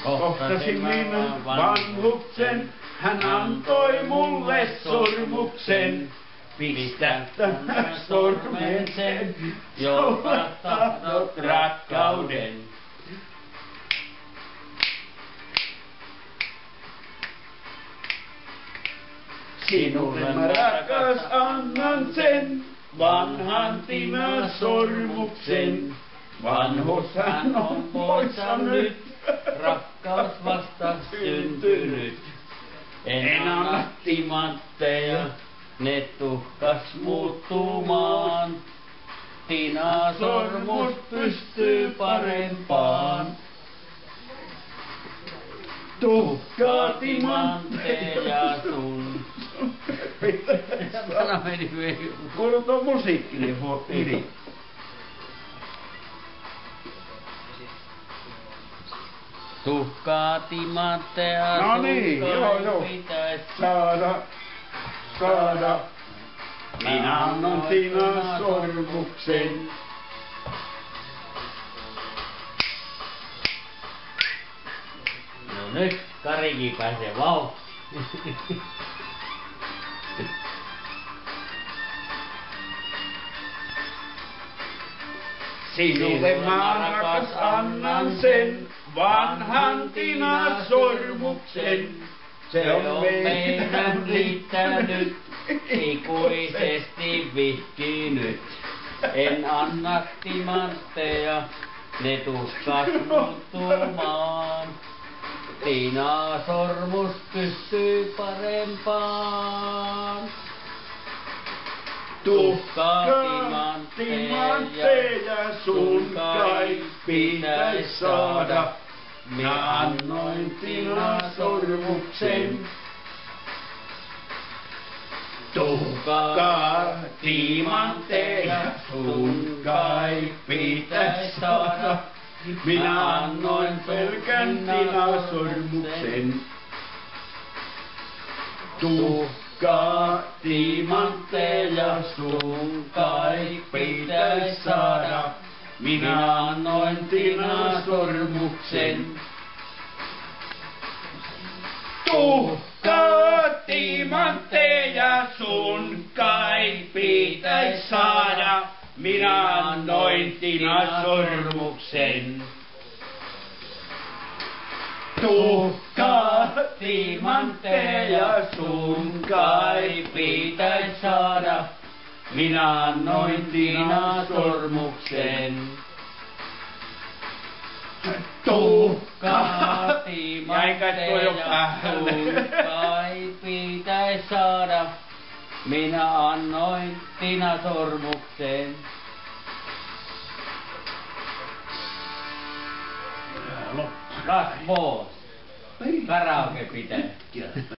Kohtasin minun vanhuksen, hän antoi mulle sormuksen. Pistä sormen sen, jolta tahdot rakkauden. Sinulle mä rakas annan sen, vanhan sormuksen. Vanhus hän on poissa nyt, rakkaus vasta syntynyt. En anna timantteja, ne tuhkas muuttumaan. Sormus pystyy parempaan. Tuhkaa timantteja sun. Sana meni hyvin. Kuuluu tuo musiikki, niin voi yli. Tuhkaa timantteja No niin, joo. Pitäis Saada. Minä annan Tinan sormuksen. No nyt Karikin pääsee vauhtiin. Sinulle mä rakas annan sen, vanhan Tinan sormuksen. Se on meidän riittänyt, ikuisesti vihkinyt. En anna timantteja, ne tuhkas muuttumaan. Tiina sormus pystyy parempaan. Tuhkaa timantteja sun kai pitäis saada. Minä annoin Tinan sormuksen. Tuhkaa timantteja sun kai pitäis saada. Minä annoin pelkän Tinan sormuksen. Tuhkaa timantteja sun kai pitäis saada. Minä annoin Tinan sormuksen. Tuhkaa timantteja sun kai pitäis saada. Minä annoin Tinan sormuksen. Tuhkaa timantteja sun kai pitäis saada. Minä annoin Tinan sormuksen. Tuhkaa timantteja sun kai pitäis saada. Minä annoin Tinan sormuksen. Kasvos. Karaoke pitää.